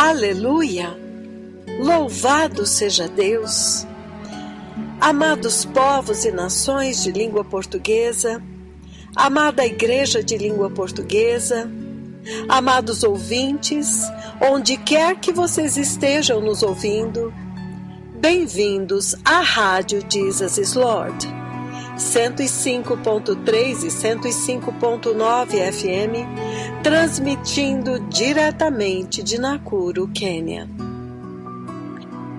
Aleluia! Louvado seja Deus! Amados povos e nações de língua portuguesa, amada Igreja de língua portuguesa, amados ouvintes, onde quer que vocês estejam nos ouvindo, bem-vindos à Rádio Jesus is Lord, 105.3 e 105.9 FM, transmitindo diretamente de Nakuru, Quênia.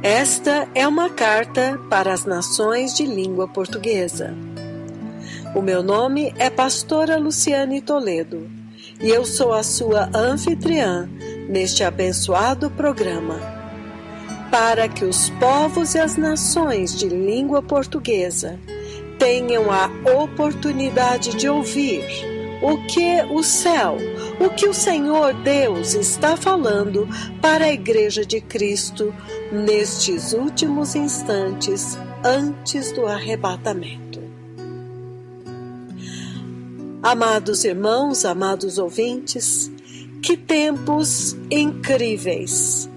Esta é uma carta para as nações de língua portuguesa. O meu nome é Pastora Luciane Toledo e eu sou a sua anfitriã neste abençoado programa, para que os povos e as nações de língua portuguesa tenham a oportunidade de ouvir o que o céu, o que o Senhor Deus está falando para a Igreja de Cristo nestes últimos instantes antes do arrebatamento. Amados irmãos, amados ouvintes, que tempos incríveis,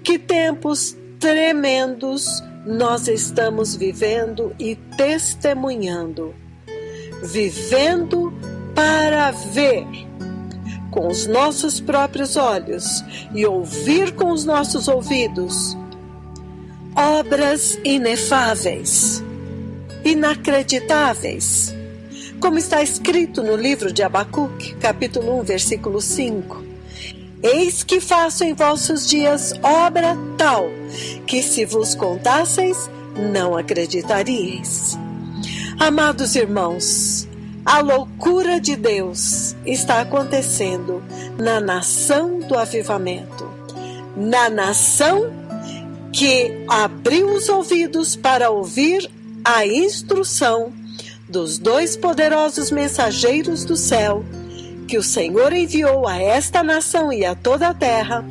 que tempos tremendos nós estamos vivendo e testemunhando, vivendo para ver com os nossos próprios olhos e ouvir com os nossos ouvidos obras inefáveis, inacreditáveis, como está escrito no livro de Abacuque, capítulo 1, versículo 5. Eis que faço em vossos dias obra tal, que se vos contasseis, não acreditaríeis. Amados irmãos, a loucura de Deus está acontecendo na nação do avivamento, na nação que abriu os ouvidos para ouvir a instrução dos dois poderosos mensageiros do céu que o Senhor enviou a esta nação e a toda a terra,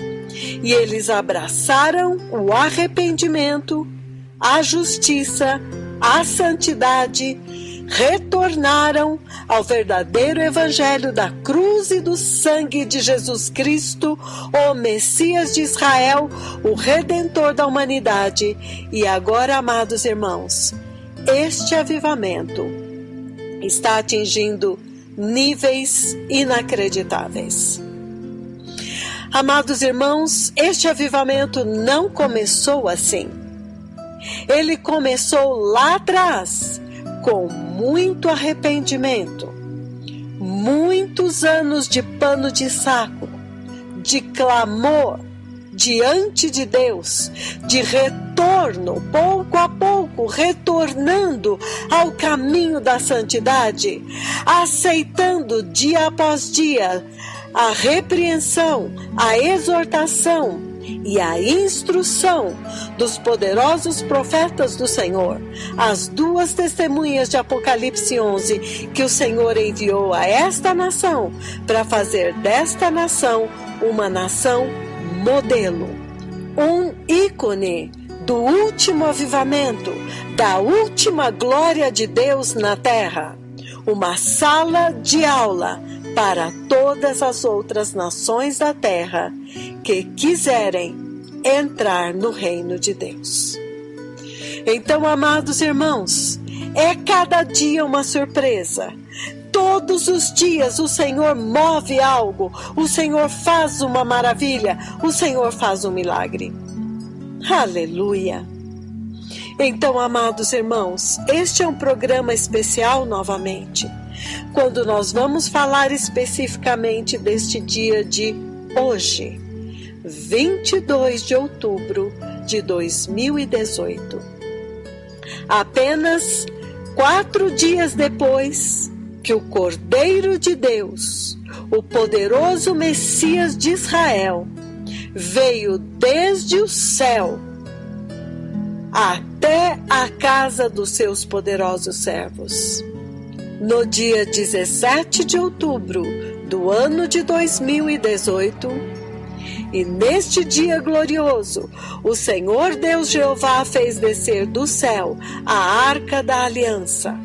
e eles abraçaram o arrependimento, a justiça, a santidade, retornaram ao verdadeiro evangelho da cruz e do sangue de Jesus Cristo, o Messias de Israel, o Redentor da humanidade. E agora, amados irmãos, este avivamento está atingindo níveis inacreditáveis. Amados irmãos, este avivamento não começou assim. Ele começou lá atrás, com muito arrependimento, muitos anos de pano de saco, de clamor diante de Deus, de retorno, pouco a pouco, retornando ao caminho da santidade, aceitando dia após dia a repreensão, a exortação e a instrução dos poderosos profetas do Senhor, as duas testemunhas de Apocalipse 11 que o Senhor enviou a esta nação para fazer desta nação uma nação modelo, um ícone do último avivamento, da última glória de Deus na terra, uma sala de aula para todas as outras nações da terra que quiserem entrar no reino de Deus. Então, amados irmãos, é cada dia uma surpresa. Todos os dias o Senhor move algo, o Senhor faz uma maravilha, o Senhor faz um milagre. Aleluia! Então, amados irmãos, este é um programa especial novamente, quando nós vamos falar especificamente deste dia de hoje, 22 de outubro de 2018. Apenas 4 dias depois que o Cordeiro de Deus, o poderoso Messias de Israel, veio desde o céu até a casa dos seus poderosos servos. No dia 17 de outubro do ano de 2018, e neste dia glorioso, o Senhor Deus Jeová fez descer do céu a arca da aliança,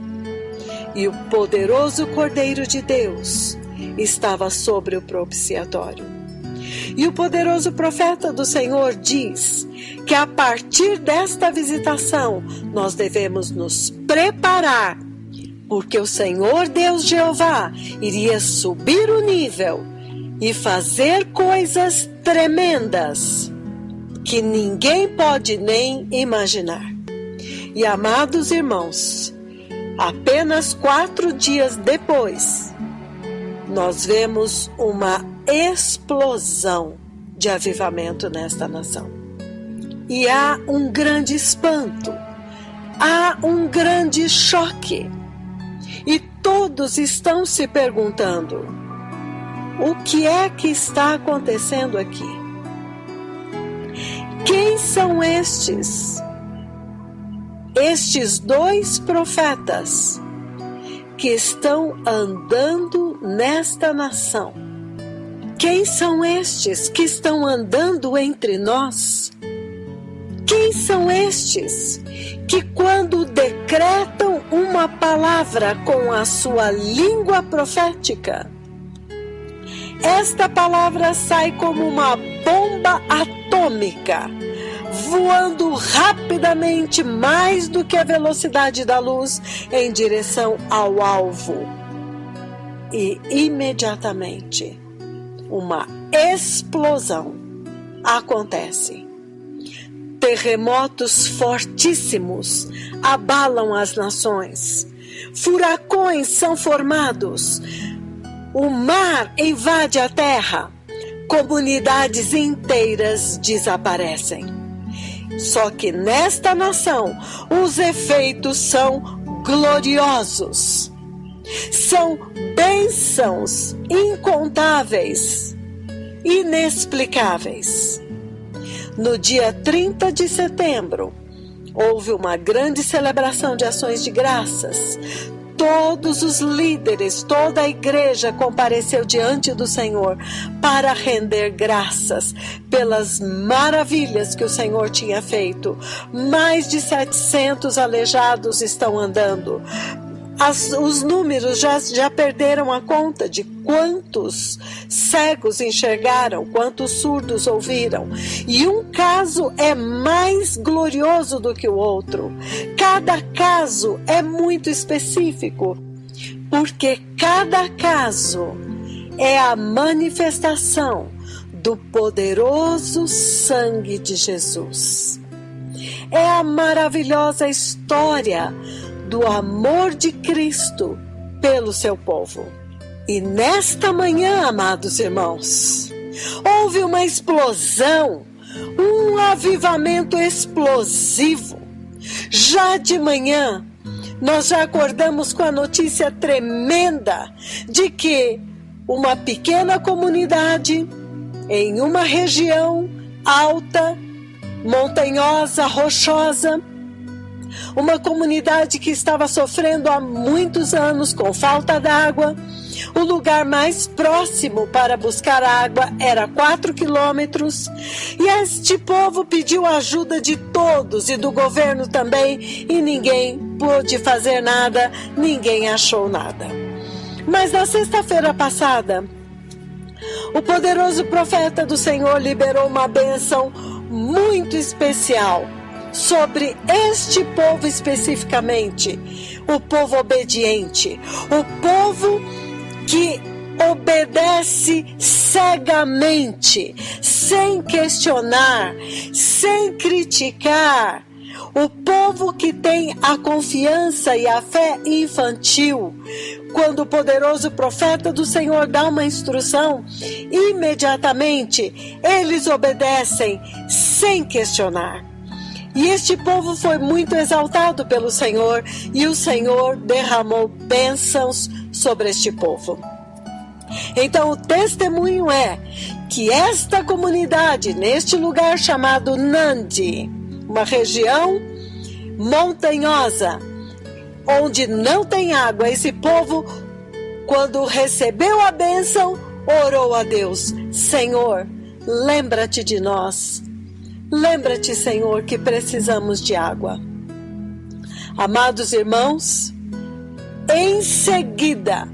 e o poderoso Cordeiro de Deus estava sobre o propiciatório. E o poderoso profeta do Senhor diz que a partir desta visitação nós devemos nos preparar, porque o Senhor Deus Jeová iria subir o nível e fazer coisas tremendas que ninguém pode nem imaginar. E amados irmãos, apenas 4 dias depois, nós vemos uma explosão de avivamento nesta nação. E há um grande espanto, há um grande choque. E todos estão se perguntando: o que é que está acontecendo aqui? Quem são estes 2 profetas que estão andando nesta nação? Quem são estes que estão andando entre nós? Quem são estes que, quando decretam uma palavra com a sua língua profética, esta palavra sai como uma bomba atômica, voando rapidamente mais do que a velocidade da luz em direção ao alvo? E imediatamente uma explosão acontece. Terremotos fortíssimos abalam as nações. Furacões são formados. O mar invade a terra. Comunidades inteiras desaparecem. Só que nesta nação os efeitos são gloriosos. São bênçãos incontáveis, inexplicáveis. No dia 30 de setembro, houve uma grande celebração de ações de graças. Todos os líderes, toda a igreja compareceu diante do Senhor para render graças pelas maravilhas que o Senhor tinha feito. Mais de 700 aleijados estão andando. Os números já perderam a conta de quantos cegos enxergaram, quantos surdos ouviram. E um caso é mais glorioso do que o outro. Cada caso é muito específico, porque cada caso é a manifestação do poderoso sangue de Jesus. É a maravilhosa história do amor de Cristo pelo seu povo. E nesta manhã, amados irmãos, houve uma explosão, um avivamento explosivo. Já de manhã, nós já acordamos com a notícia tremenda de que uma pequena comunidade em uma região alta, montanhosa, rochosa, uma comunidade que estava sofrendo há muitos anos com falta d'água. O lugar mais próximo para buscar água era 4 quilômetros. E este povo pediu ajuda de todos e do governo também, e ninguém pôde fazer nada, ninguém achou nada. Mas na sexta-feira passada, o poderoso profeta do Senhor liberou uma bênção muito especial sobre este povo especificamente, o povo obediente, o povo que obedece cegamente, sem questionar, sem criticar, o povo que tem a confiança e a fé infantil. Quando o poderoso profeta do Senhor dá uma instrução, imediatamente eles obedecem sem questionar. E este povo foi muito exaltado pelo Senhor, e o Senhor derramou bênçãos sobre este povo. Então o testemunho é que esta comunidade, neste lugar chamado Nandi, uma região montanhosa, onde não tem água, esse povo, quando recebeu a bênção, orou a Deus: Senhor, lembra-te de nós. Lembra-te, Senhor, que precisamos de água. Amados irmãos, em seguida,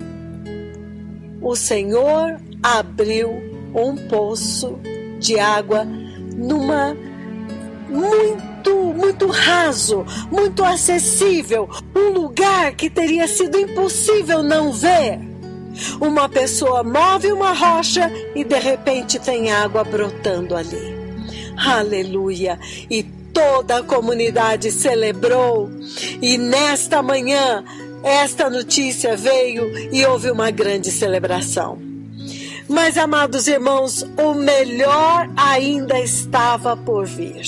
o Senhor abriu um poço de água muito raso, muito acessível, um lugar que teria sido impossível não ver. Uma pessoa move uma rocha e de repente tem água brotando ali. Aleluia! E toda a comunidade celebrou. E nesta manhã, esta notícia veio e houve uma grande celebração. Mas, amados irmãos, o melhor ainda estava por vir.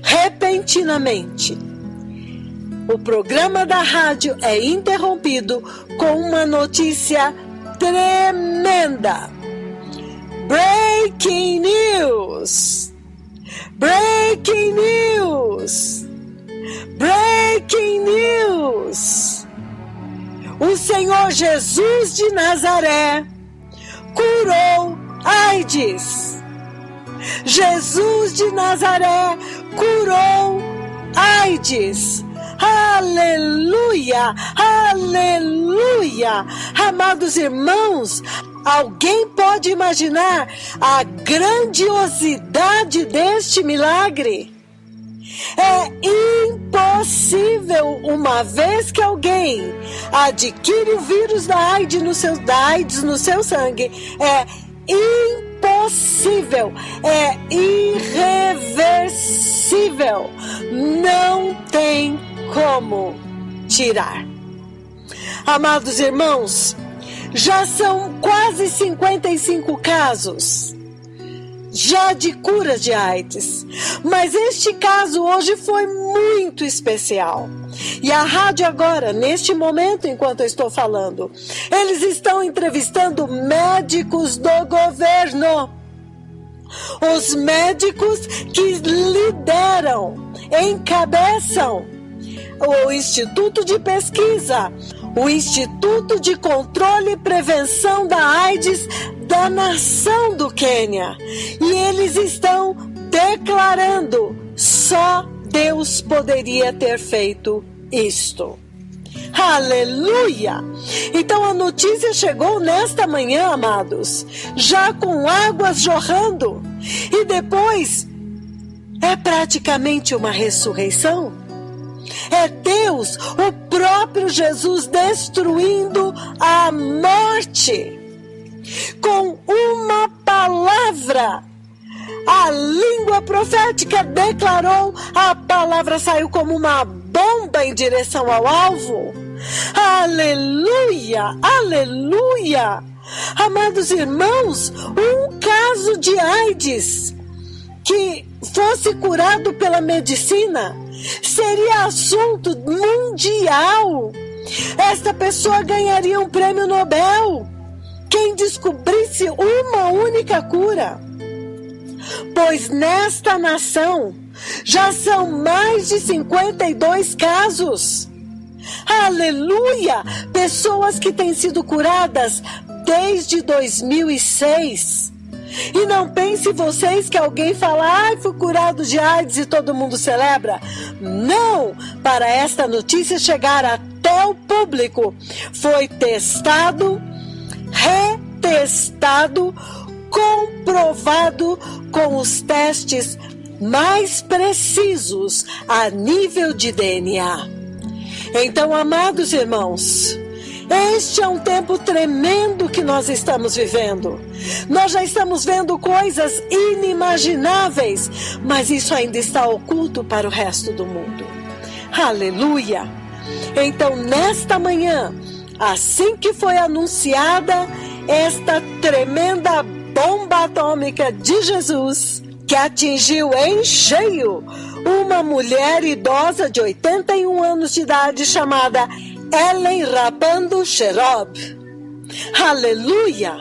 Repentinamente, o programa da rádio é interrompido com uma notícia tremenda. Breaking news! Breaking news! Breaking news! O Senhor Jesus de Nazaré curou AIDS. Jesus de Nazaré curou AIDS. Aleluia! Aleluia! Amados irmãos, alguém pode imaginar a grandiosidade deste milagre? É impossível, uma vez que alguém adquire o vírus da AIDS no seu sangue, é impossível, é irreversível, não tem como tirar. Amados irmãos, já são quase 55 casos já de cura de AIDS, mas este caso hoje foi muito especial. E a rádio agora, neste momento, enquanto eu estou falando, eles estão entrevistando médicos do governo. Os médicos que lideram, encabeçam o Instituto de Pesquisa, o Instituto de Controle e Prevenção da AIDS da nação do Quênia. E eles estão declarando: só Deus poderia ter feito isto. Aleluia! Então a notícia chegou nesta manhã, amados, já com águas jorrando. E depois é praticamente uma ressurreição. É Deus, o próprio Jesus, destruindo a morte. Com uma palavra, a língua profética declarou, a palavra saiu como uma bomba em direção ao alvo. Aleluia, aleluia. Amados irmãos, um caso de AIDS que fosse curado pela medicina seria assunto mundial. Esta pessoa ganharia um prêmio Nobel. Quem descobrisse uma única cura. Pois nesta nação já são mais de 52 casos. Aleluia! Pessoas que têm sido curadas desde 2006. E não pense vocês que alguém fala: fui curado de AIDS e todo mundo celebra. Não! Para esta notícia chegar até o público, foi testado, retestado, comprovado com os testes mais precisos a nível de DNA. Então, amados irmãos, este é um tempo tremendo que nós estamos vivendo. Nós já estamos vendo coisas inimagináveis, mas isso ainda está oculto para o resto do mundo. Aleluia! Então, nesta manhã, assim que foi anunciada esta tremenda bomba atômica de Jesus, que atingiu em cheio uma mulher idosa de 81 anos de idade chamada Ellen Rabando Sherob. Aleluia!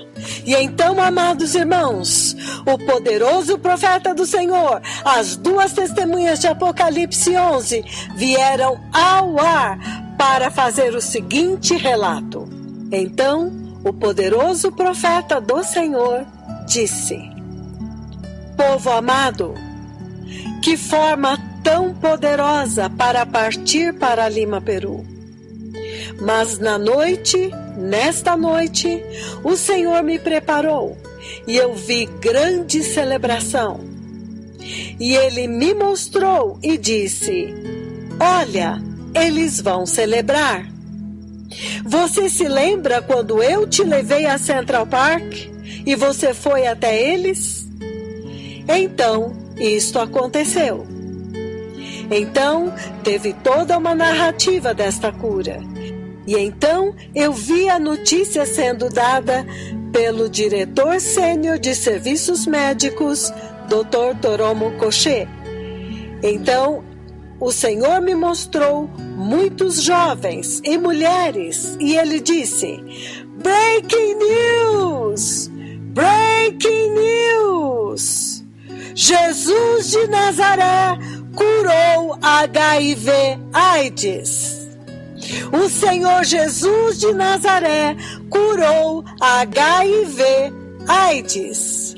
E então, amados irmãos, o poderoso profeta do Senhor, as duas testemunhas de Apocalipse 11, vieram ao ar para fazer o seguinte relato. Então, o poderoso profeta do Senhor disse: povo amado, que forma tão poderosa para partir para Lima, Peru. Mas na noite nesta noite, o Senhor me preparou e eu vi grande celebração. E Ele me mostrou e disse: olha, eles vão celebrar. Você se lembra quando eu te levei a Central Park e você foi até eles? Então, isto aconteceu. Então, teve toda uma narrativa desta cura. E então, eu vi a notícia sendo dada pelo diretor sênior de serviços médicos, Dr. Toromo Koché. Então, o Senhor me mostrou muitos jovens e mulheres, e Ele disse: Breaking news! Breaking news! Jesus de Nazaré curou HIV/AIDS. O Senhor Jesus de Nazaré curou HIV/AIDS.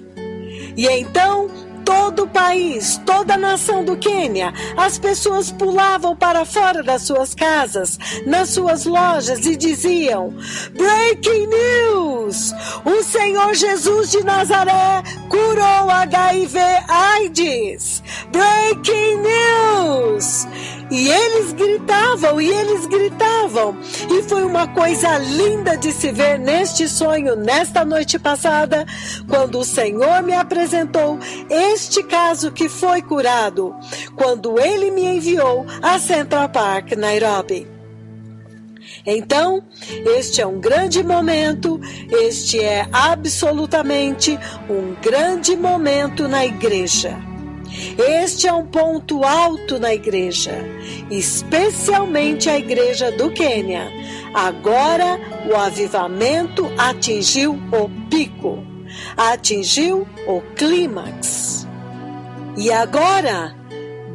E então, todo o país, toda a nação do Quênia, as pessoas pulavam para fora das suas casas, nas suas lojas e diziam: Breaking news! O Senhor Jesus de Nazaré curou HIV/AIDS! Breaking news! E eles gritavam, e foi uma coisa linda de se ver neste sonho, nesta noite passada, quando o Senhor me apresentou este caso que foi curado, quando Ele me enviou a Central Park, Nairobi. Então, este é um grande momento, este é absolutamente um grande momento na igreja. Este é um ponto alto na igreja, especialmente a igreja do Quênia. Agora o avivamento atingiu o pico, atingiu o clímax. E agora,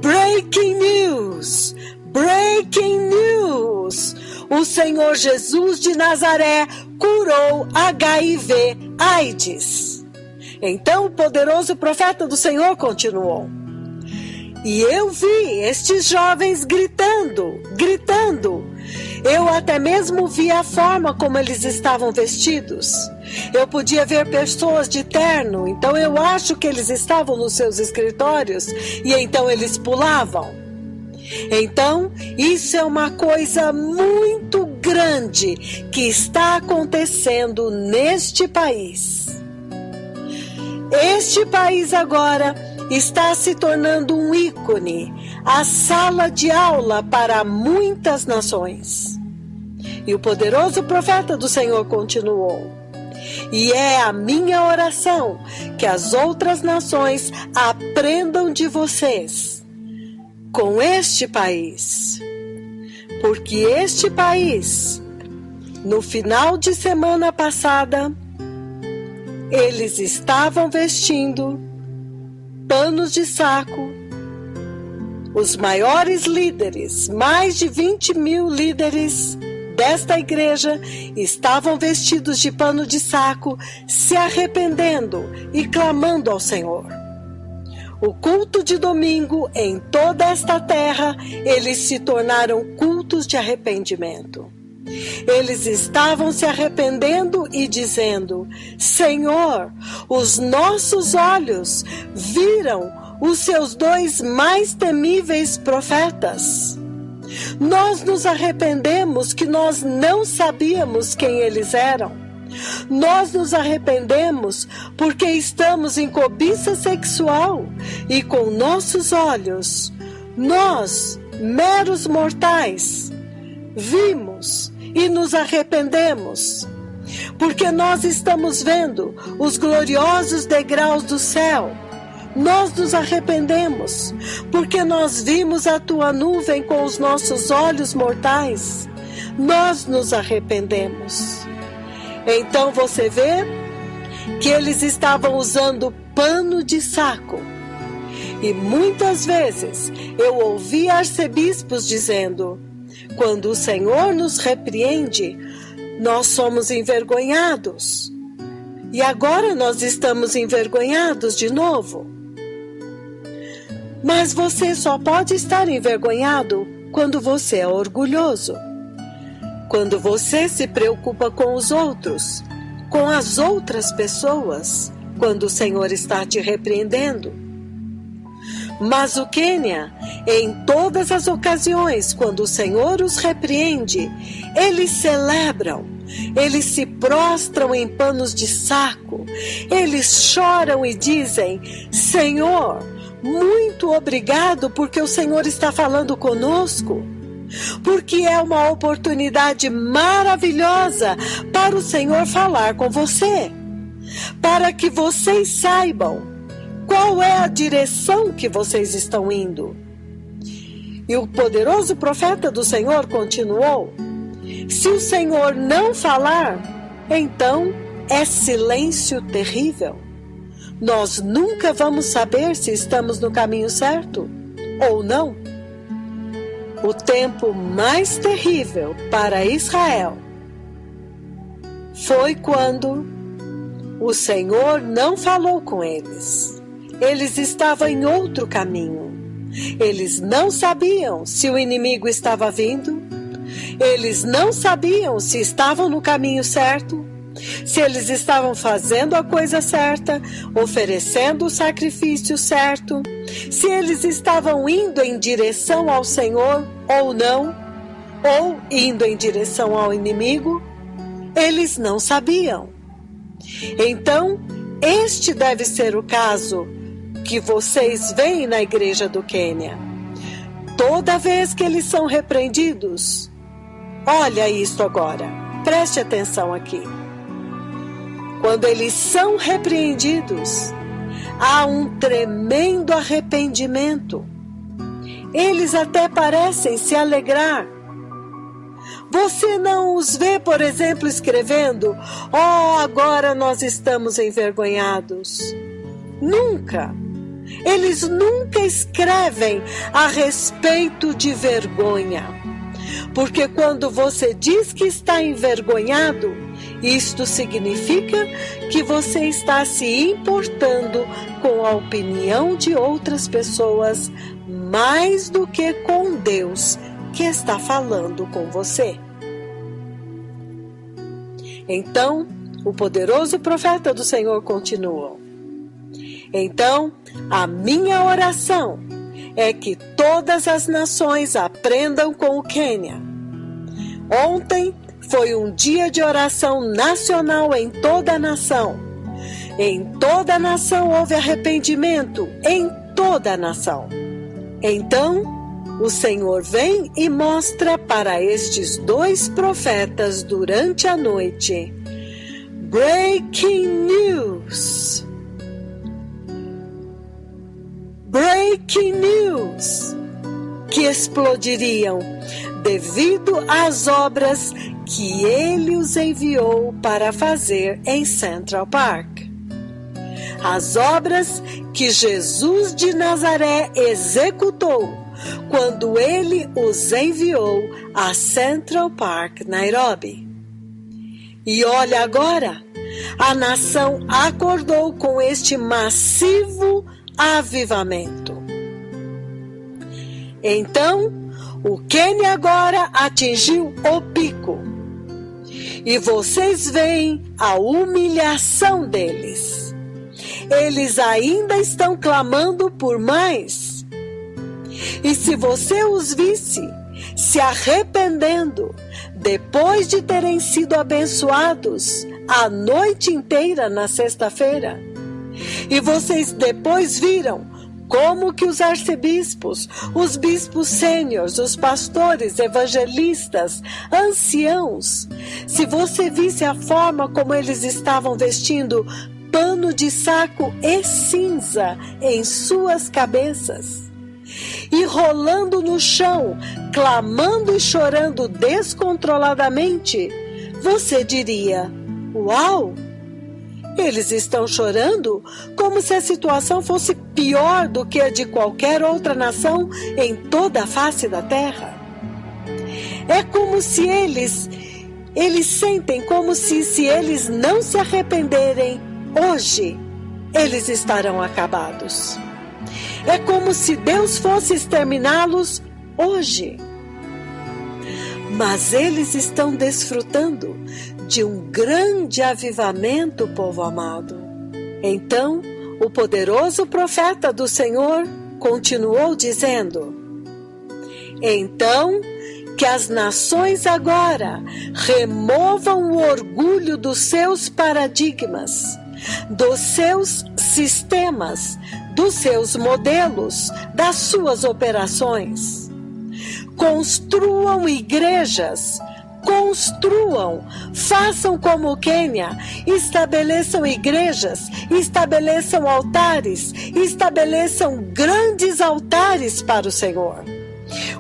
breaking news! Breaking news! O Senhor Jesus de Nazaré curou HIV/AIDS. Então o poderoso profeta do Senhor continuou: e eu vi estes jovens gritando. Eu até mesmo vi a forma como eles estavam vestidos. Eu podia ver pessoas de terno, então eu acho que eles estavam nos seus escritórios e então eles pulavam. Então, isso é uma coisa muito grande que está acontecendo neste país. Este país agora está se tornando um ícone, a sala de aula para muitas nações. E o poderoso profeta do Senhor continuou: e é a minha oração que as outras nações aprendam de vocês com este país. Porque este país, no final de semana passada, eles estavam vestindo panos de saco. Os maiores líderes, mais de 20.000 líderes desta igreja, estavam vestidos de pano de saco, se arrependendo e clamando ao Senhor. O culto de domingo em toda esta terra, eles se tornaram cultos de arrependimento. Eles estavam se arrependendo e dizendo: Senhor, os nossos olhos viram os seus dois mais temíveis profetas. Nós nos arrependemos que nós não sabíamos quem eles eram. Nós nos arrependemos porque estamos em cobiça sexual e com nossos olhos, nós, meros mortais, vimos e nos arrependemos, porque nós estamos vendo os gloriosos degraus do céu. Nós nos arrependemos, porque nós vimos a tua nuvem com os nossos olhos mortais. Nós nos arrependemos. Então você vê que eles estavam usando pano de saco. E muitas vezes eu ouvi arcebispos dizendo: quando o Senhor nos repreende, nós somos envergonhados. E agora nós estamos envergonhados de novo. Mas você só pode estar envergonhado quando você é orgulhoso. quando você se preocupa com os outros, com as outras pessoas, quando o Senhor está te repreendendo. Mas o Quênia, em todas as ocasiões, quando o Senhor os repreende, eles celebram, eles se prostram em panos de saco, eles choram e dizem: Senhor, muito obrigado porque o Senhor está falando conosco, porque é uma oportunidade maravilhosa para o Senhor falar com você, para que vocês saibam qual é a direção que vocês estão indo. E o poderoso profeta do Senhor continuou: se o Senhor não falar, então é silêncio terrível. Nós nunca vamos saber se estamos no caminho certo ou não. O tempo mais terrível para Israel foi quando o Senhor não falou com eles. Eles estavam em outro caminho. Eles não sabiam se o inimigo estava vindo. Eles não sabiam se estavam no caminho certo, se eles estavam fazendo a coisa certa, oferecendo o sacrifício certo, se eles estavam indo em direção ao Senhor ou não, ou indo em direção ao inimigo. Eles não sabiam. Então, este deve ser o caso que vocês veem na igreja do Quênia. Toda vez que eles são repreendidos, olha isto agora, preste atenção aqui. Quando eles são repreendidos, há um tremendo arrependimento. Eles até parecem se alegrar. Você não os vê, por exemplo, escrevendo: "Oh, agora nós estamos envergonhados". Nunca. Eles nunca escrevem a respeito de vergonha. Porque quando você diz que está envergonhado, isto significa que você está se importando com a opinião de outras pessoas mais do que com Deus que está falando com você. Então, o poderoso profeta do Senhor continuou: então, a minha oração é que todas as nações aprendam com o Quênia. Ontem foi um dia de oração nacional em toda a nação. Em toda a nação houve arrependimento, em toda a nação. Então, o Senhor vem e mostra para estes dois profetas durante a noite: Breaking News! Breaking News! Que explodiriam devido às obras que ele os enviou para fazer em Central Park. As obras que Jesus de Nazaré executou quando ele os enviou a Central Park, Nairobi. E olha agora, a nação acordou com este massivo avivamento. Então, o Quênia agora atingiu o pico. E vocês veem a humilhação deles. Eles ainda estão clamando por mais. E se você os visse se arrependendo depois de terem sido abençoados a noite inteira na sexta-feira, e vocês depois viram como que os arcebispos, os bispos sêniores, os pastores, evangelistas, anciãos, se você visse a forma como eles estavam vestindo pano de saco e cinza em suas cabeças, e rolando no chão, clamando e chorando descontroladamente, você diria: uau! Eles estão chorando como se a situação fosse pior do que a de qualquer outra nação em toda a face da terra. É como se eles sentem como se eles não se arrependerem hoje, eles estarão acabados. É como se Deus fosse exterminá-los hoje. Mas eles estão desfrutando de um grande avivamento, povo amado. Então, o poderoso profeta do Senhor continuou dizendo: então, que as nações agora removam o orgulho dos seus paradigmas, dos seus sistemas, dos seus modelos, das suas operações. Construam igrejas, façam como o Quênia, estabeleçam igrejas, estabeleçam altares, estabeleçam grandes altares para o Senhor.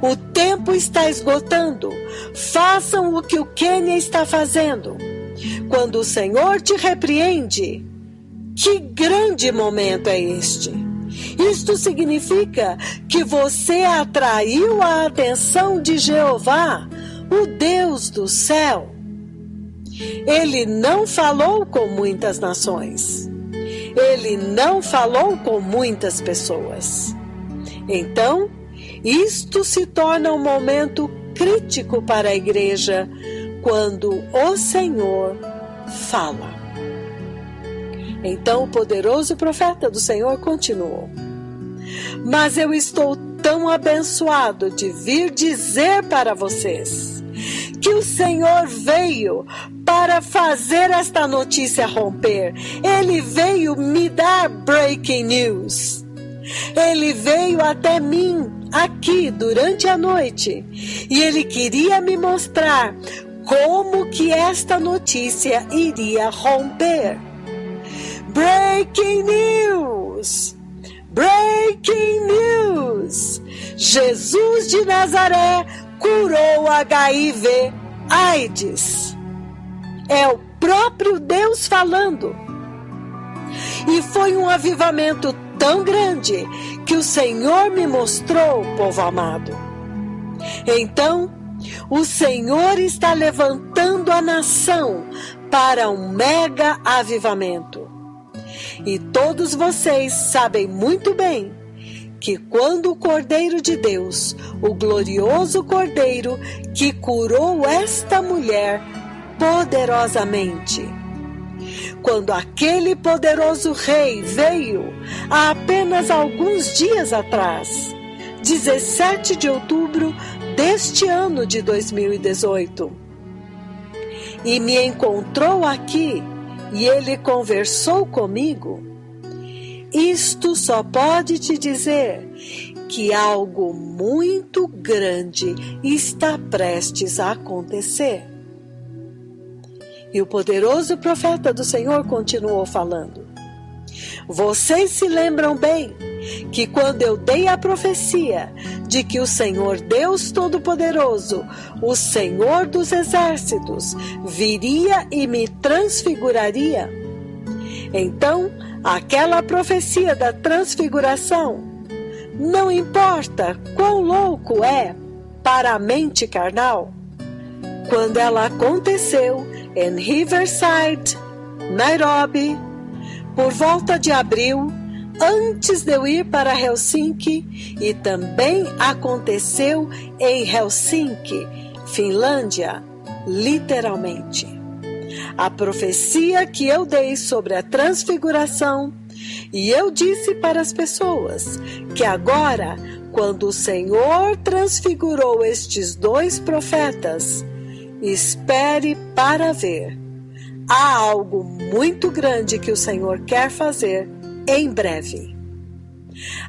O tempo está esgotando. Façam o que o Quênia está fazendo. Quando o Senhor te repreende, que grande momento é este? Isto significa que você atraiu a atenção de Jeová, o Deus do céu. Ele não falou com muitas nações. Ele não falou com muitas pessoas. Então, isto se torna um momento crítico para a igreja quando o Senhor fala. Então o poderoso profeta do Senhor continuou: mas eu estou tão abençoado de vir dizer para vocês que o Senhor veio para fazer esta notícia romper. Ele veio me dar breaking news. Ele veio até mim aqui durante a noite e ele queria me mostrar como que esta notícia iria romper. Breaking news! Breaking news! Jesus de Nazaré curou HIV/AIDS. É o próprio Deus falando. E foi um avivamento tão grande que o Senhor me mostrou, povo amado. Então, o Senhor está levantando a nação para um mega avivamento. E todos vocês sabem muito bem que quando o Cordeiro de Deus, o glorioso Cordeiro que curou esta mulher poderosamente, quando aquele poderoso rei veio há apenas alguns dias atrás, 17 de outubro deste ano de 2018, e me encontrou aqui e ele conversou comigo, isto só pode te dizer que algo muito grande está prestes a acontecer. E o poderoso profeta do Senhor continuou falando: vocês se lembram bem que quando eu dei a profecia de que o Senhor Deus Todo-Poderoso, o Senhor dos Exércitos, viria e me transfiguraria? Então, aquela profecia da transfiguração, não importa quão louco é para a mente carnal, quando ela aconteceu em Riverside, Nairobi, por volta de abril, antes de eu ir para Helsinki, e também aconteceu em Helsinki, Finlândia, literalmente. A profecia que eu dei sobre a transfiguração, e eu disse para as pessoas que agora, quando o Senhor transfigurou estes dois profetas, espere para ver. Há algo muito grande que o Senhor quer fazer em breve.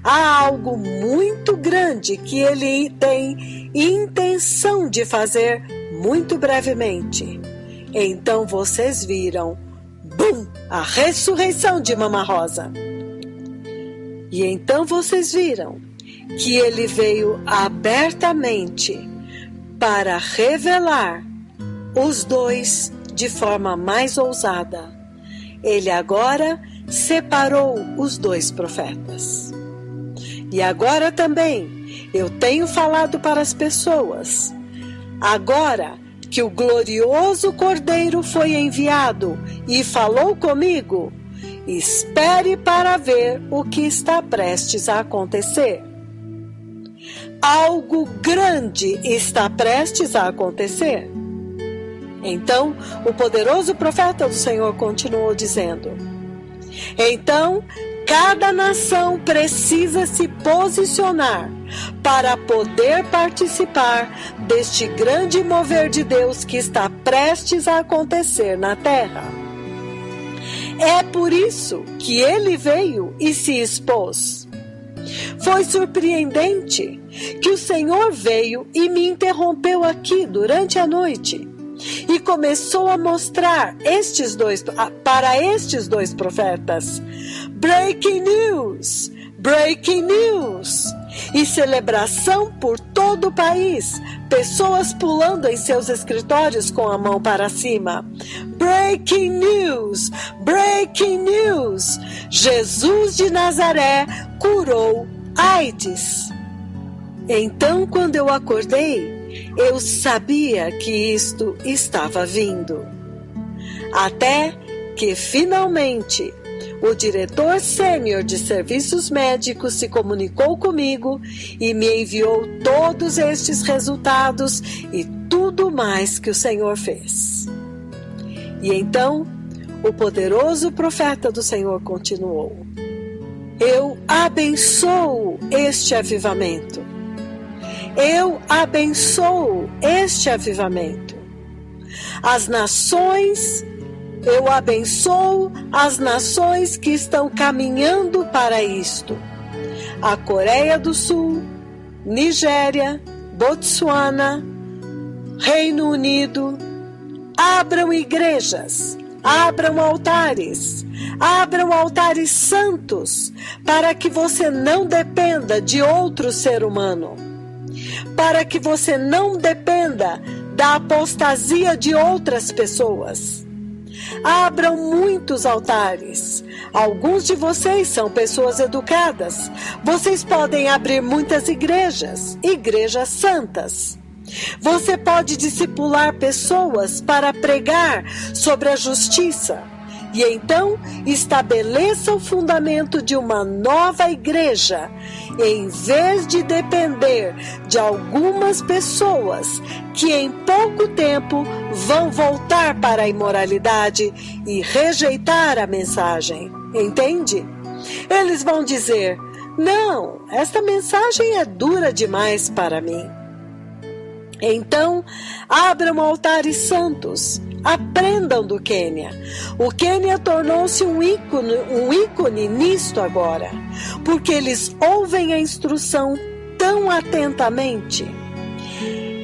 Há algo muito grande que Ele tem intenção de fazer muito brevemente. Então vocês viram, bum, a ressurreição de Mama Rosa. E então vocês viram que Ele veio abertamente para revelar os dois de forma mais ousada. Ele agora separou os dois profetas. E agora também eu tenho falado para as pessoas, agora que o glorioso Cordeiro foi enviado e falou comigo, espere para ver o que está prestes a acontecer. algo grande está prestes a acontecer. Então, o poderoso profeta do Senhor continuou dizendo: então, cada nação precisa se posicionar para poder participar deste grande mover de Deus que está prestes a acontecer na terra. É por isso que ele veio e se expôs. Foi surpreendente que o Senhor veio e me interrompeu aqui durante a noite e começou a mostrar para estes dois profetas. Breaking news! Breaking news! E celebração por todo o país, pessoas pulando em seus escritórios com a mão para cima. Breaking news! Breaking news! Jesus de Nazaré curou AIDS. Então, quando eu acordei, eu sabia que isto estava vindo. Até que, finalmente, o diretor sênior de serviços médicos se comunicou comigo e me enviou todos estes resultados e tudo mais que o Senhor fez. E então, o poderoso profeta do Senhor continuou: eu abençoo este avivamento. Eu abençoo este avivamento. Eu abençoo as nações que estão caminhando para isto. A Coreia do Sul, Nigéria, Botsuana, Reino Unido. Abram igrejas, abram altares santos, para que você não dependa de outro ser humano, para que você não dependa da apostasia de outras pessoas. Abram muitos altares. Alguns de vocês são pessoas educadas. Vocês podem abrir muitas igrejas santas. Você pode discipular pessoas para pregar sobre a justiça. E então estabeleça o fundamento de uma nova igreja, em vez de depender de algumas pessoas que em pouco tempo vão voltar para a imoralidade e rejeitar a mensagem. Entende? Eles vão dizer: não, esta mensagem é dura demais para mim. Então, abram altares santos. Aprendam do Quênia. O Quênia tornou-se um ícone nisto agora, porque eles ouvem a instrução tão atentamente.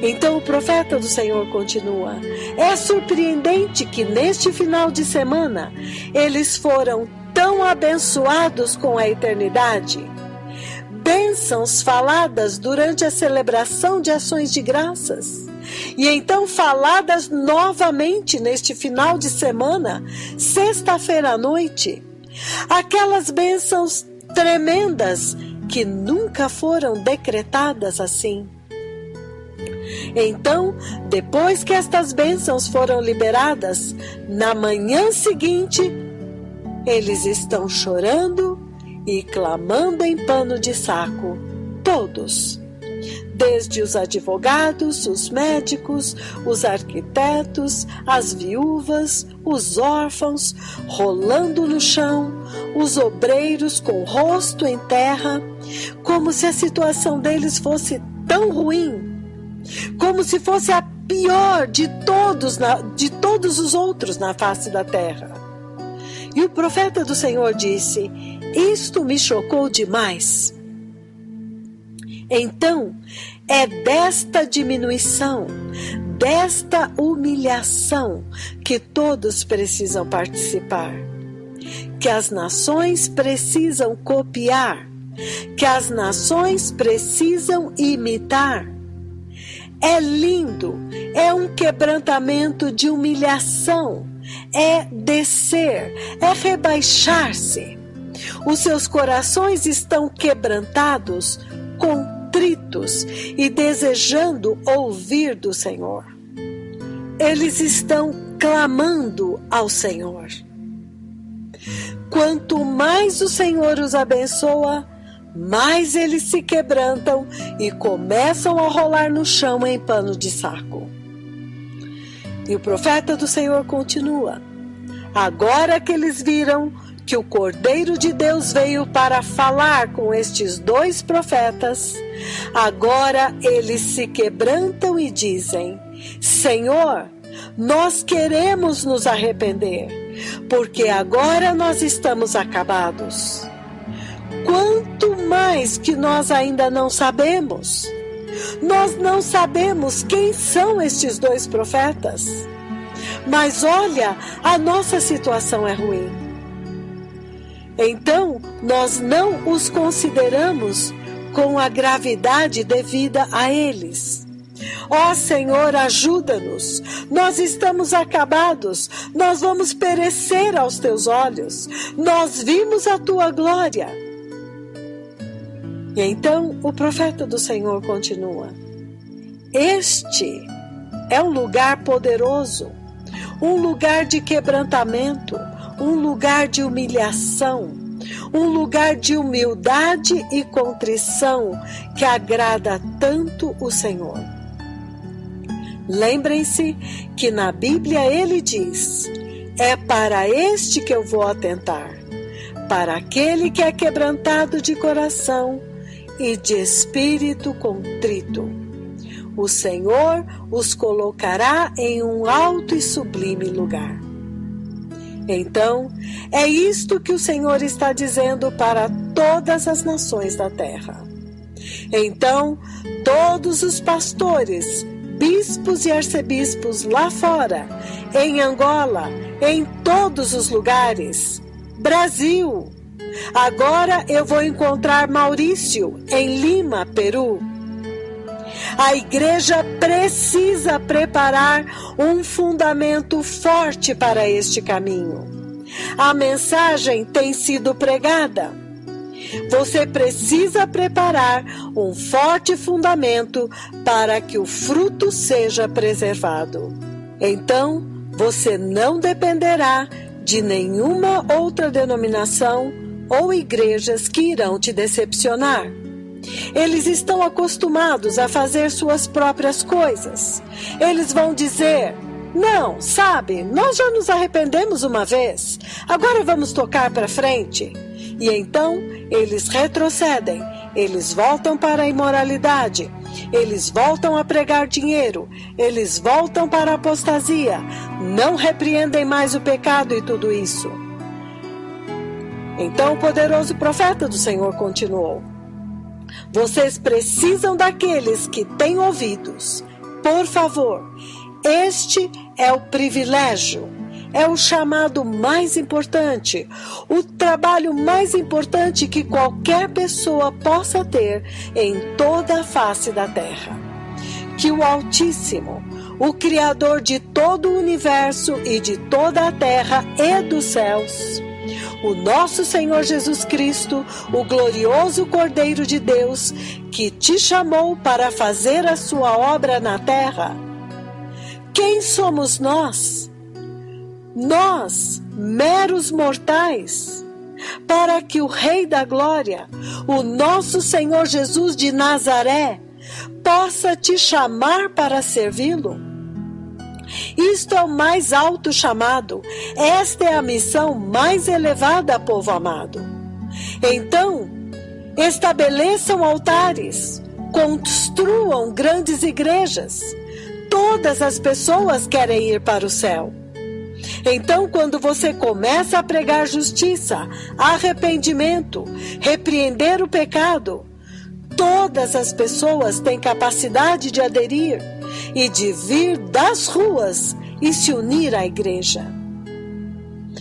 Então o profeta do Senhor continua: é surpreendente que neste final de semana eles foram tão abençoados com a eternidade. Bênçãos faladas durante a celebração de ações de graças. E então faladas novamente neste final de semana, sexta-feira à noite. Aquelas bênçãos tremendas que nunca foram decretadas assim. Então, depois que estas bênçãos foram liberadas, na manhã seguinte, eles estão chorando e clamando em pano de saco, todos. Desde os advogados, os médicos, os arquitetos, as viúvas, os órfãos, rolando no chão, os obreiros com o rosto em terra, como se a situação deles fosse tão ruim, como se fosse a pior de todos os outros na face da terra. E o profeta do Senhor disse: isto me chocou demais. Então, é desta diminuição, desta humilhação que todos precisam participar, que as nações precisam copiar, que as nações precisam imitar. É lindo, é um quebrantamento de humilhação, é descer, é rebaixar-se. Os seus corações estão quebrantados, contritos e desejando ouvir do Senhor. Eles estão clamando ao Senhor. Quanto mais o Senhor os abençoa, mais eles se quebrantam e começam a rolar no chão em pano de saco. E o profeta do Senhor continua: agora que eles viram que o Cordeiro de Deus veio para falar com estes 2 profetas, agora eles se quebrantam e dizem: Senhor, nós queremos nos arrepender, porque agora nós estamos acabados. Quanto mais que nós ainda não sabemos. Nós não sabemos quem são estes 2 profetas. Mas olha, a nossa situação é ruim. Então, nós não os consideramos com a gravidade devida a eles. Ó Senhor, ajuda-nos. Nós estamos acabados. Nós vamos perecer aos teus olhos. Nós vimos a tua glória. E então o profeta do Senhor continua: este é um lugar poderoso, um lugar de quebrantamento, um lugar de humilhação, um lugar de humildade e contrição que agrada tanto o Senhor. Lembrem-se que na Bíblia ele diz: é para este que eu vou atentar, para aquele que é quebrantado de coração e de espírito contrito. O Senhor os colocará em um alto e sublime lugar. Então, é isto que o Senhor está dizendo para todas as nações da terra. Então, todos os pastores, bispos e arcebispos lá fora, em Angola, em todos os lugares, Brasil. Agora eu vou encontrar Maurício em Lima, Peru. A igreja precisa preparar um fundamento forte para este caminho. A mensagem tem sido pregada. Você precisa preparar um forte fundamento para que o fruto seja preservado. Então, você não dependerá de nenhuma outra denominação ou igrejas que irão te decepcionar. Eles estão acostumados a fazer suas próprias coisas. Eles vão dizer: não, sabe, nós já nos arrependemos uma vez, agora vamos tocar para frente. E então eles retrocedem, eles voltam para a imoralidade, eles voltam a pregar dinheiro, eles voltam para a apostasia, não repreendem mais o pecado e tudo isso. Então o poderoso profeta do Senhor continuou: vocês precisam daqueles que têm ouvidos. Por favor, este é o privilégio, é o chamado mais importante, o trabalho mais importante que qualquer pessoa possa ter em toda a face da terra. Que o Altíssimo, o Criador de todo o universo e de toda a terra e dos céus, o nosso Senhor Jesus Cristo, o glorioso Cordeiro de Deus, que te chamou para fazer a sua obra na terra. Quem somos nós? Nós, meros mortais, para que o Rei da Glória, o nosso Senhor Jesus de Nazaré, possa te chamar para servi-lo? Isto é o mais alto chamado, esta é a missão mais elevada, povo amado. Então, estabeleçam altares, construam grandes igrejas. Todas as pessoas querem ir para o céu. Então, quando você começa a pregar justiça, arrependimento, repreender o pecado, todas as pessoas têm capacidade de aderir e de vir das ruas e se unir à igreja.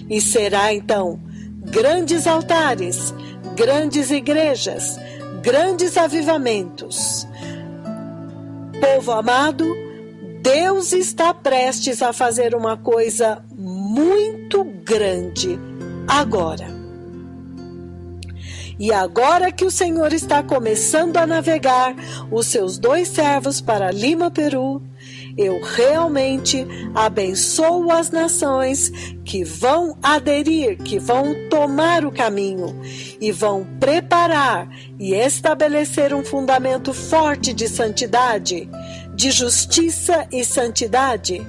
E será então grandes altares, grandes igrejas, grandes avivamentos. Povo amado, Deus está prestes a fazer uma coisa muito grande agora. E agora que o Senhor está começando a navegar os seus 2 servos para Lima, Peru, eu realmente abençoo as nações que vão aderir, que vão tomar o caminho e vão preparar e estabelecer um fundamento forte de santidade, de justiça e santidade,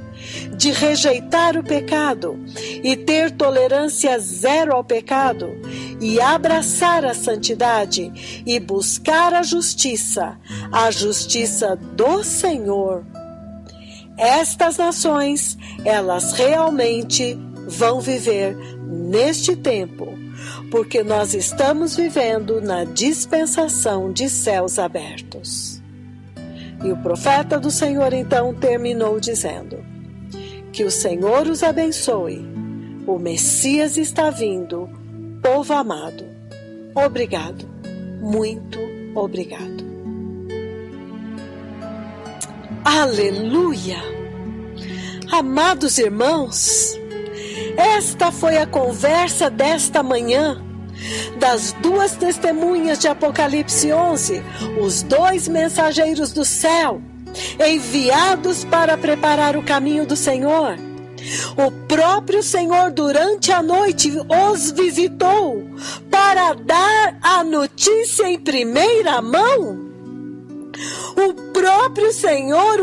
de rejeitar o pecado e ter tolerância zero ao pecado e abraçar a santidade e buscar a justiça do Senhor. Estas nações, elas realmente vão viver neste tempo, porque nós estamos vivendo na dispensação de céus abertos. E o profeta do Senhor então terminou dizendo: que o Senhor os abençoe. O Messias está vindo, povo amado. Obrigado, muito obrigado. Aleluia! Amados irmãos, esta foi a conversa desta manhã das duas testemunhas de Apocalipse 11, os dois mensageiros do céu, enviados para preparar o caminho do Senhor. O próprio Senhor durante a noite os visitou para dar a notícia em primeira mão. O próprio Senhor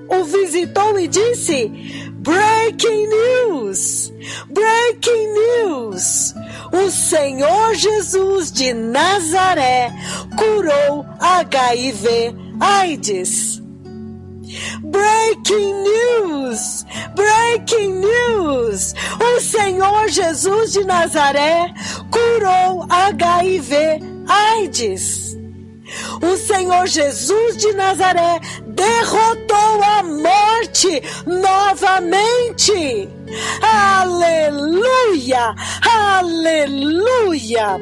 o visitou e disse: Breaking news! Breaking news! O Senhor Jesus de Nazaré curou HIV/AIDS. Breaking news! Breaking news! O Senhor Jesus de Nazaré curou HIV/AIDS. O Senhor Jesus de Nazaré derrotou a morte novamente. Aleluia! Aleluia!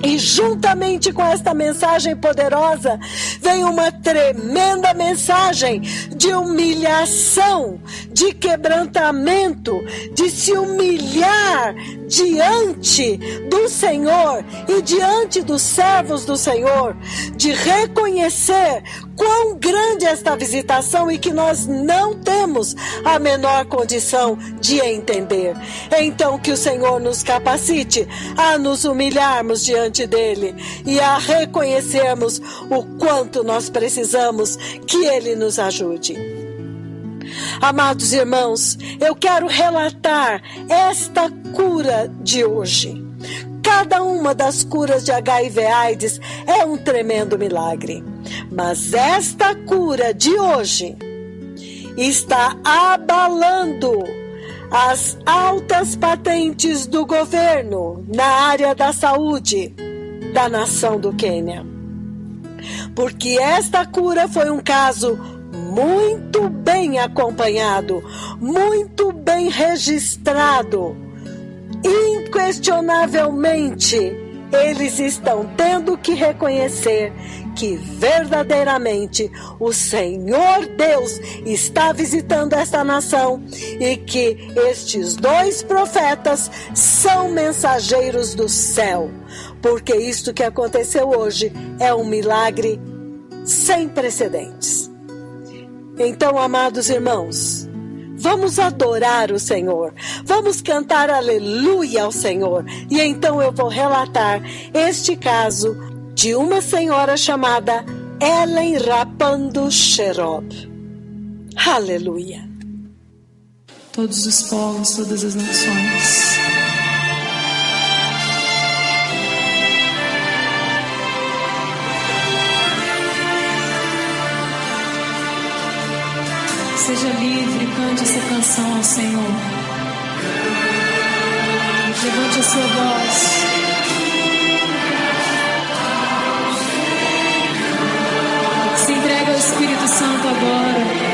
E juntamente com esta mensagem poderosa, vem uma tremenda mensagem de humilhação, de quebrantamento, de se humilhar diante do Senhor e diante dos servos do Senhor, de reconhecer quão grande é esta visitação e que nós não temos a menor condição de entender. Então que o Senhor nos capacite a nos humilharmos diante dele e a reconhecermos o quanto nós precisamos que ele nos ajude. Amados irmãos, eu quero relatar esta cura de hoje. Cada uma das curas de HIV/AIDS é um tremendo milagre. Mas esta cura de hoje está abalando as altas patentes do governo na área da saúde da nação do Quênia. Porque esta cura foi um caso muito bem acompanhado, muito bem registrado. Inquestionavelmente, eles estão tendo que reconhecer que verdadeiramente o Senhor Deus está visitando esta nação e que estes dois profetas são mensageiros do céu, porque isto que aconteceu hoje é um milagre sem precedentes. Então, amados irmãos, vamos adorar o Senhor, vamos cantar aleluia ao Senhor. E então eu vou relatar este caso de uma senhora chamada Ellen Rapando Sherob. Aleluia. Todos os povos, todas as nações. Seja livre, cante essa canção ao Senhor. Levante a sua voz. Se entrega ao Espírito Santo agora.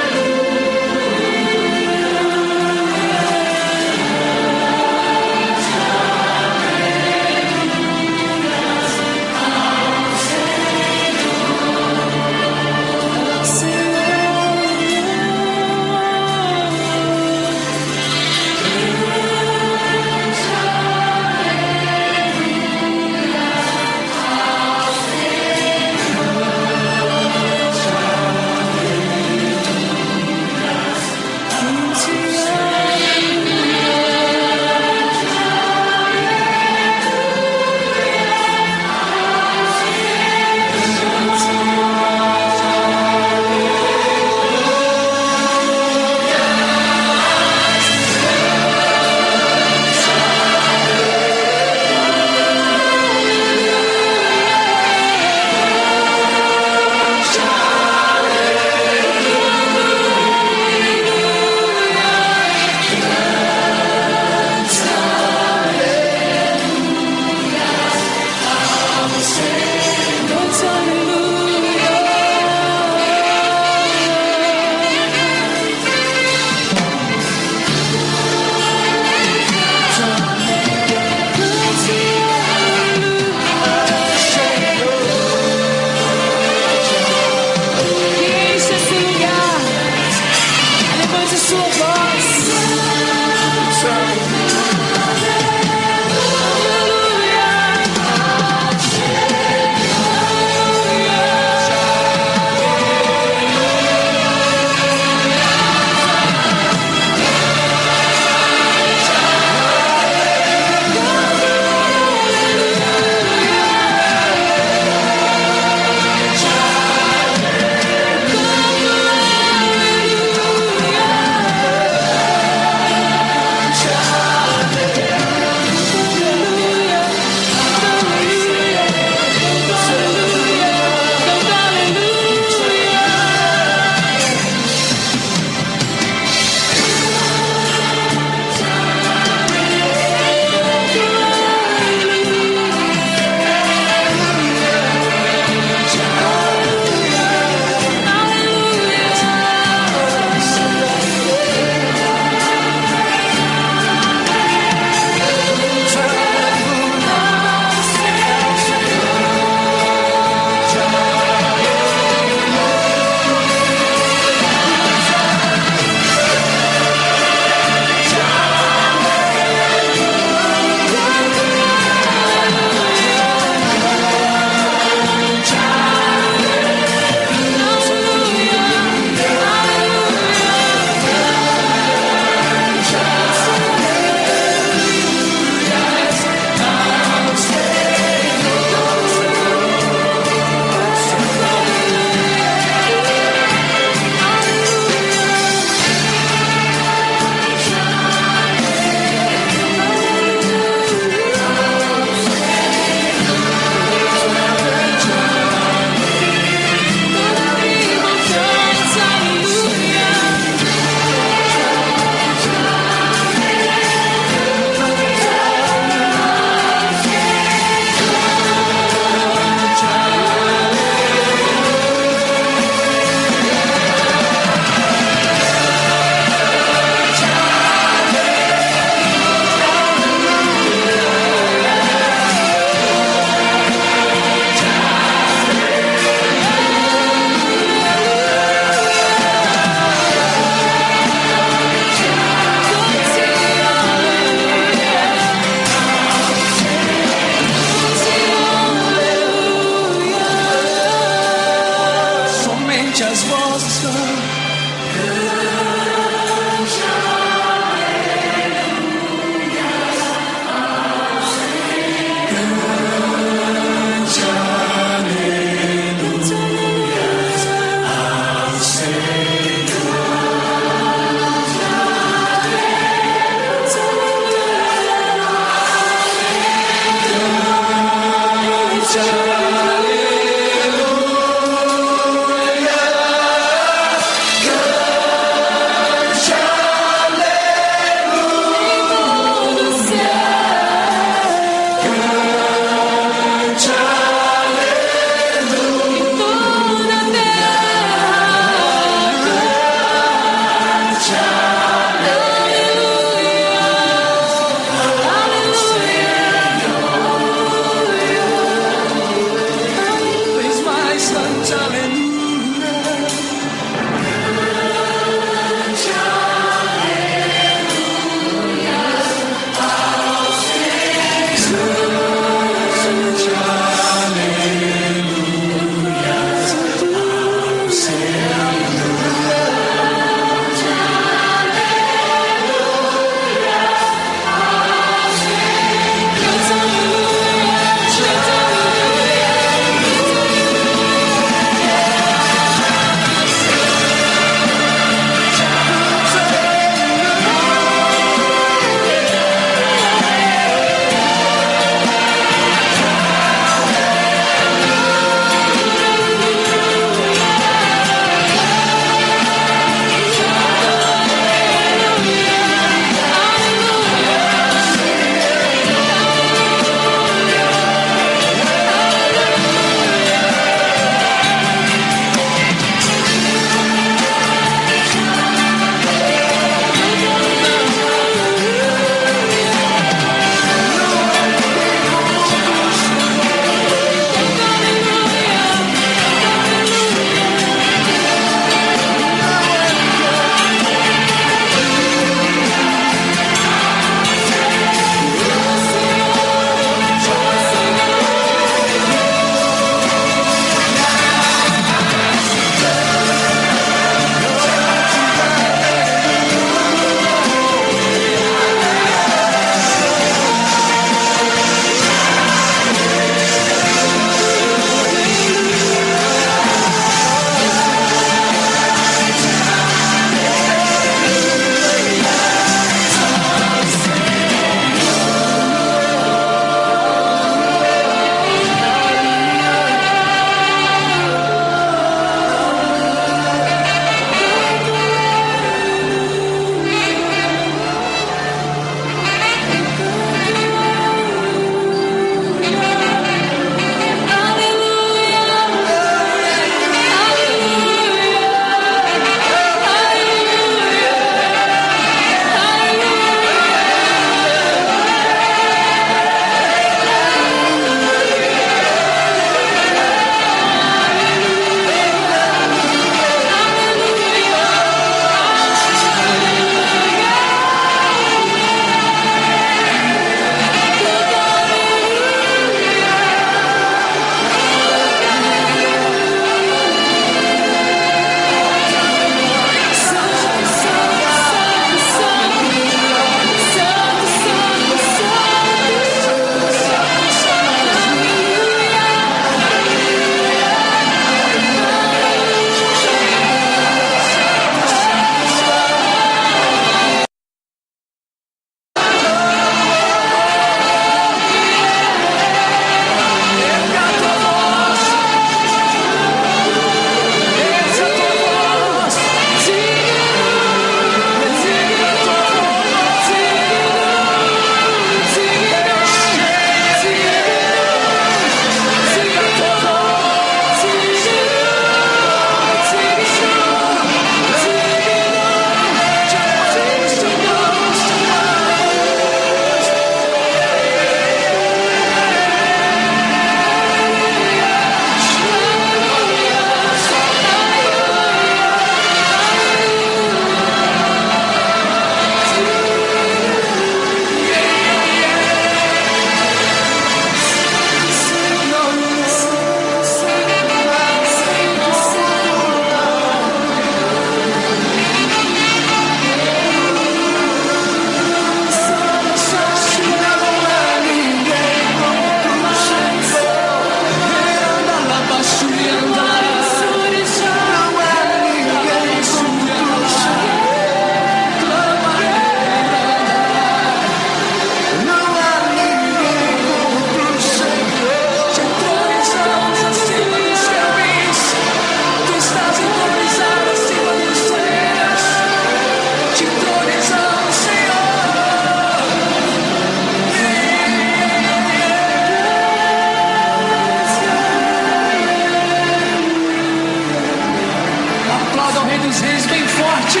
forte.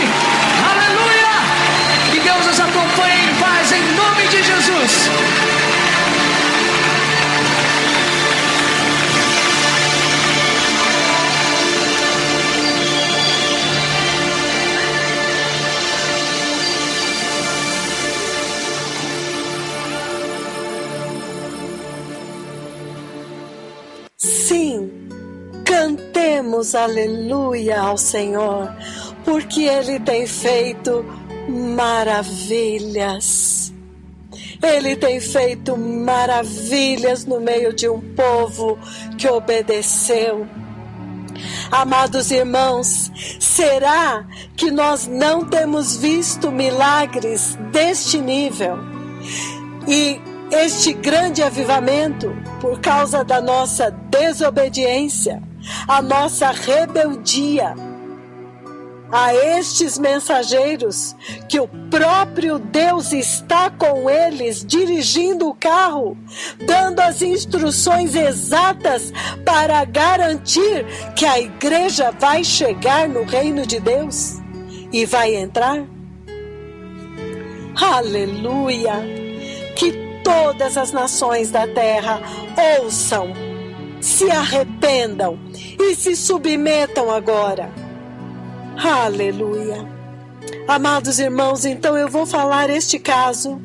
Aleluia! Que Deus nos acompanhe em paz, em nome de Jesus. Sim, cantemos aleluia ao Senhor, porque Ele tem feito maravilhas. Ele tem feito maravilhas no meio de um povo que obedeceu. Amados irmãos, será que nós não temos visto milagres deste nível? E este grande avivamento, por causa da nossa desobediência, a nossa rebeldia a estes mensageiros, que o próprio Deus está com eles, dirigindo o carro, dando as instruções exatas para garantir que a igreja vai chegar no reino de Deus e vai entrar? Aleluia! Que todas as nações da terra ouçam, se arrependam e se submetam agora. Aleluia! Amados irmãos, então eu vou falar este caso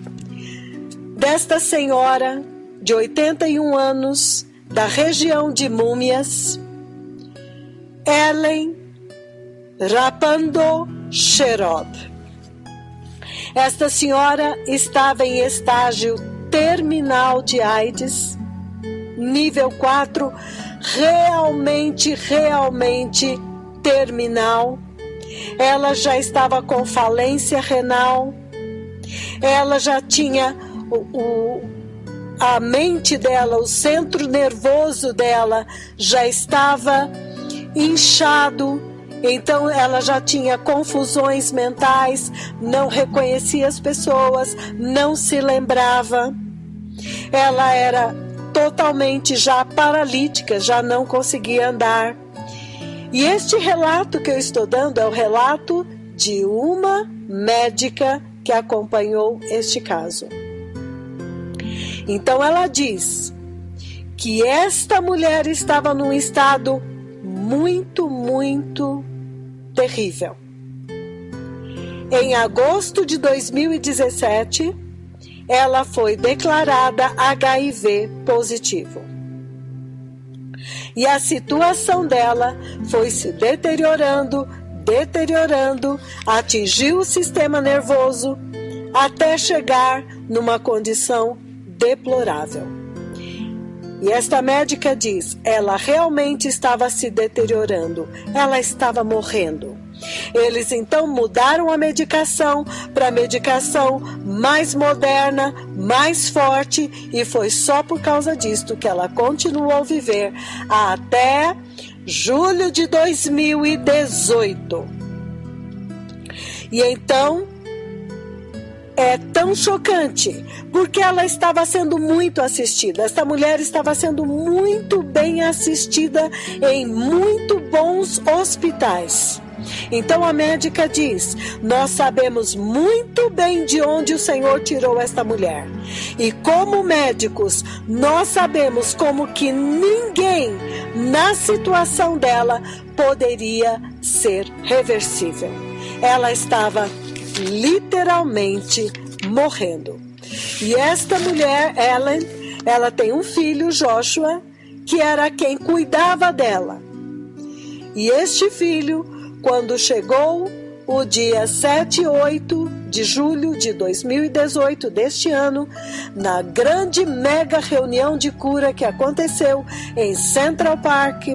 desta senhora de 81 anos, da região de Múmias, Ellen Rapando Sherob. Esta senhora estava em estágio terminal de AIDS, nível 4, realmente terminal. Ela já estava com falência renal, ela já tinha a mente dela, o centro nervoso dela já estava inchado, então ela já tinha confusões mentais, não reconhecia as pessoas, não se lembrava. Ela era totalmente já paralítica, já não conseguia andar. E este relato que eu estou dando é o relato de uma médica que acompanhou este caso. Então ela diz que esta mulher estava num estado muito terrível. Em agosto de 2017, ela foi declarada HIV positivo. E a situação dela foi se deteriorando, atingiu o sistema nervoso, até chegar numa condição deplorável. E esta médica diz, ela realmente estava se deteriorando, ela estava morrendo. Eles então mudaram a medicação para medicação mais moderna, mais forte, e foi só por causa disto que ela continuou a viver até julho de 2018. E então é tão chocante, porque ela estava sendo muito assistida. Esta mulher estava sendo muito bem assistida em muito bons hospitais. Então a médica diz, nós sabemos muito bem de onde o Senhor tirou esta mulher. E como médicos, nós sabemos como que ninguém na situação dela poderia ser reversível. Ela estava literalmente morrendo. E esta mulher, Ellen, ela tem um filho, Joshua, que era quem cuidava dela. E este filho, quando chegou o dia 7 e 8 de julho de 2018 deste ano, na grande mega reunião de cura que aconteceu em Central Park,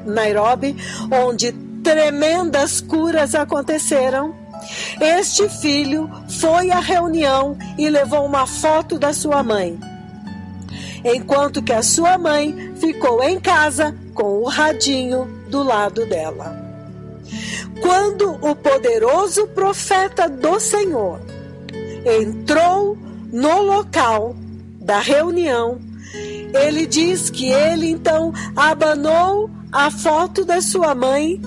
Nairobi, onde tremendas curas aconteceram, este filho foi à reunião e levou uma foto da sua mãe, enquanto que a sua mãe ficou em casa com o radinho do lado dela. Quando o poderoso profeta do Senhor entrou no local da reunião, ele diz que ele então abanou a foto da sua mãe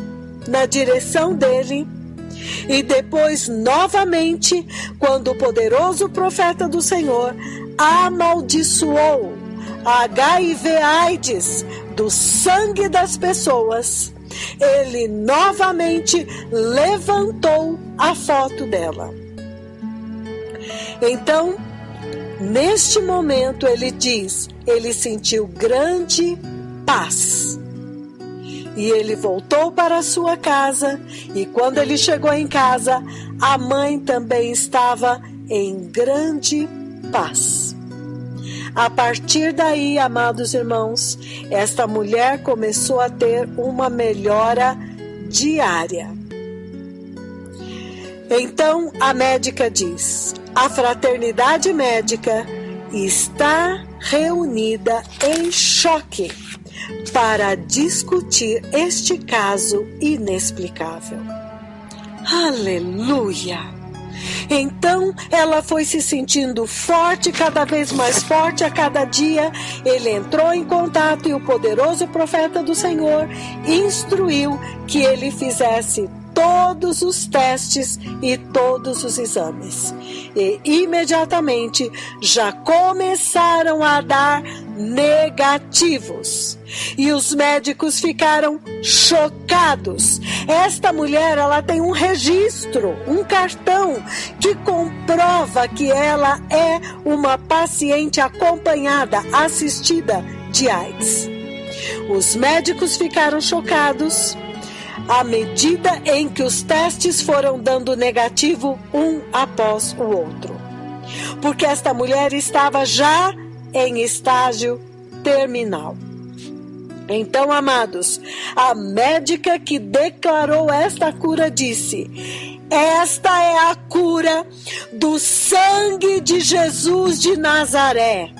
na direção dele E depois, novamente, quando o poderoso profeta do Senhor amaldiçoou a HIV/AIDS do sangue das pessoas, ele novamente levantou a foto dela. Então, neste momento, ele diz, ele sentiu grande paz. E ele voltou para a sua casa, e quando ele chegou em casa, a mãe também estava em grande paz. A partir daí, amados irmãos, esta mulher começou a ter uma melhora diária. Então a médica diz: a fraternidade médica está reunida em choque para discutir este caso inexplicável. Aleluia! Então ela foi se sentindo forte, cada vez mais forte a cada dia. Ele entrou em contato e o poderoso profeta do Senhor instruiu que ele fizesse todos os testes e todos os exames. E imediatamente já começaram a dar negativos. E os médicos ficaram chocados. Esta mulher, ela tem um registro, um cartão que comprova que ela é uma paciente acompanhada, assistida de AIDS. Os médicos ficaram chocados à medida em que os testes foram dando negativo um após o outro. Porque esta mulher estava já em estágio terminal. Então, amados, a médica que declarou esta cura disse: esta é a cura do sangue de Jesus de Nazaré.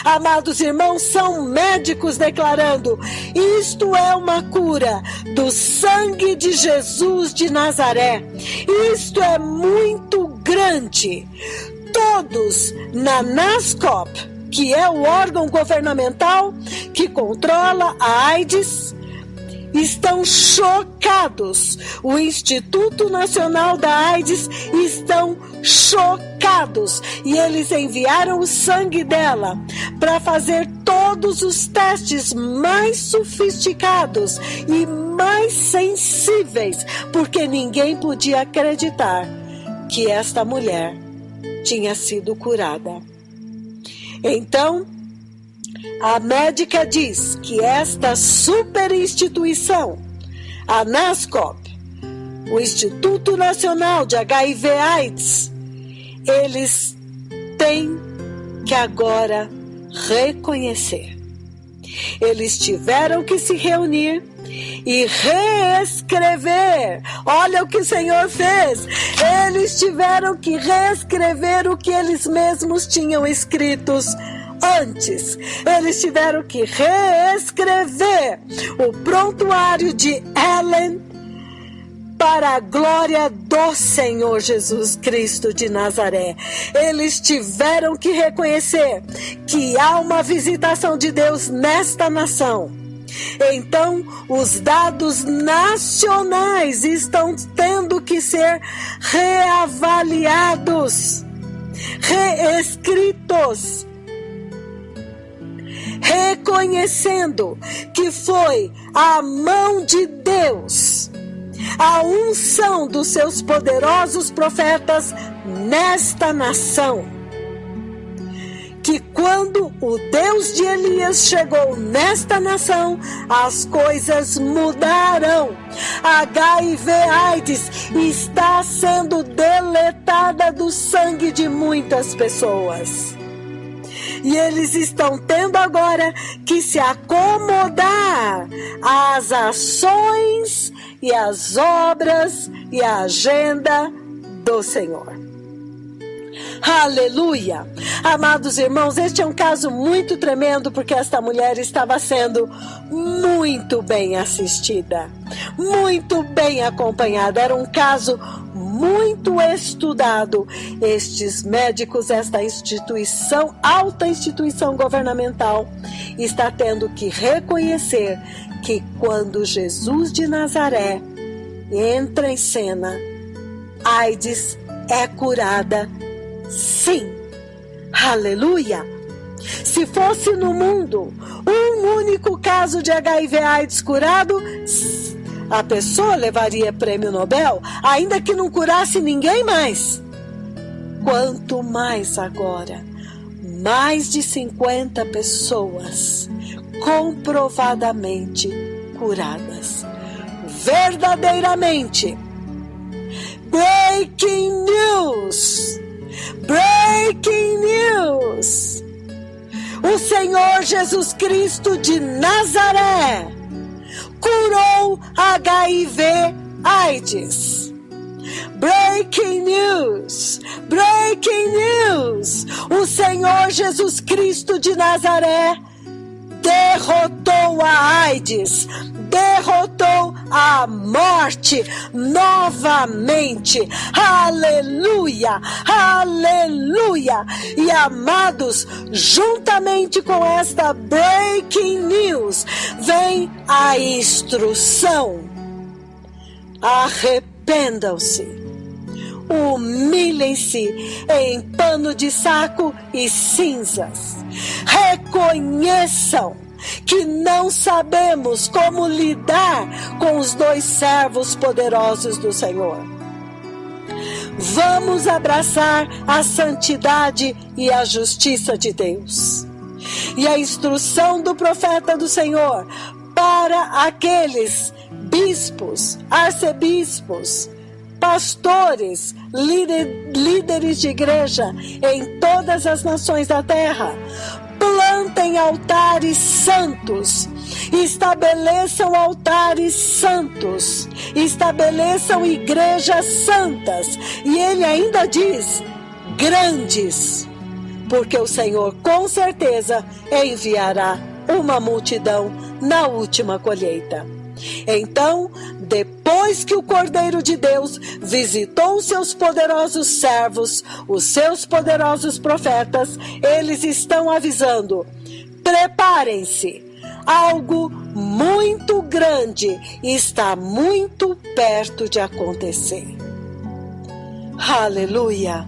Amados irmãos, são médicos declarando: isto é uma cura do sangue de Jesus de Nazaré. Isto é muito grande. Todos na NASCOP, que é o órgão governamental que controla a AIDS, estão chocados. O Instituto Nacional da AIDS estão chocados. E eles enviaram o sangue dela para fazer todos os testes mais sofisticados e mais sensíveis, porque ninguém podia acreditar que esta mulher tinha sido curada. Então, a médica diz que esta super instituição, a NASCOP, o Instituto Nacional de HIV/AIDS, eles têm que agora reconhecer. Eles tiveram que se reunir e reescrever. Olha o que o Senhor fez. Eles tiveram que reescrever o que eles mesmos tinham escritos antes. Eles tiveram que reescrever o prontuário de Ellen para a glória do Senhor Jesus Cristo de Nazaré. Eles tiveram que reconhecer que há uma visitação de Deus nesta nação. Então, os dados nacionais estão tendo que ser reavaliados, reescritos, reconhecendo que foi a mão de Deus, a unção dos seus poderosos profetas nesta nação. Que quando o Deus de Elias chegou nesta nação, as coisas mudaram. HIV/AIDS está sendo deletada do sangue de muitas pessoas. E eles estão tendo agora que se acomodar às ações e às obras e à agenda do Senhor. Aleluia! Amados irmãos, este é um caso muito tremendo, porque esta mulher estava sendo muito bem assistida, muito bem acompanhada. Era um caso muito estudado. Estes médicos, esta instituição, alta instituição governamental, está tendo que reconhecer que quando Jesus de Nazaré entra em cena, AIDS é curada sim. Aleluia! Se fosse no mundo um único caso de HIV/AIDS curado, a pessoa levaria prêmio Nobel, ainda que não curasse ninguém mais. Quanto mais agora, mais de 50 pessoas comprovadamente curadas. Verdadeiramente. Breaking news! Breaking news! O Senhor Jesus Cristo de Nazaré curou HIV/AIDS. Breaking news! Breaking news! O Senhor Jesus Cristo de Nazaré derrotou a AIDS, derrotou a morte novamente. Aleluia! Aleluia! E amados, juntamente com esta breaking news, vem a instrução. Arrependam-se, humilhem-se em pano de saco e cinzas. Reconheçam que não sabemos como lidar com os dois servos poderosos do Senhor. Vamos abraçar a santidade e a justiça de Deus. E a instrução do profeta do Senhor para aqueles bispos, arcebispos, pastores, líderes de igreja em todas as nações da terra: plantem altares santos, estabeleçam altares santos, estabeleçam igrejas santas. E ele ainda diz: grandes, porque o Senhor com certeza enviará uma multidão na última colheita. Então, depois que o Cordeiro de Deus visitou os seus poderosos servos, os seus poderosos profetas, eles estão avisando: preparem-se, algo muito grande está muito perto de acontecer. Aleluia!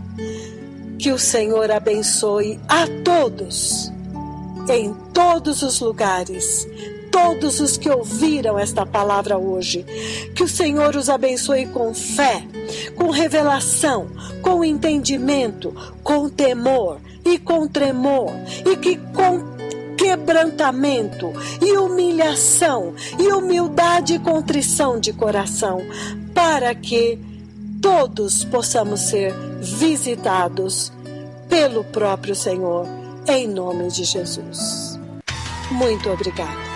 Que o Senhor abençoe a todos, em todos os lugares, todos os que ouviram esta palavra hoje. Que o Senhor os abençoe com fé, com revelação, com entendimento, com temor e com tremor, e que com quebrantamento e humilhação e humildade e contrição de coração, para que todos possamos ser visitados pelo próprio Senhor, em nome de Jesus. Muito obrigada.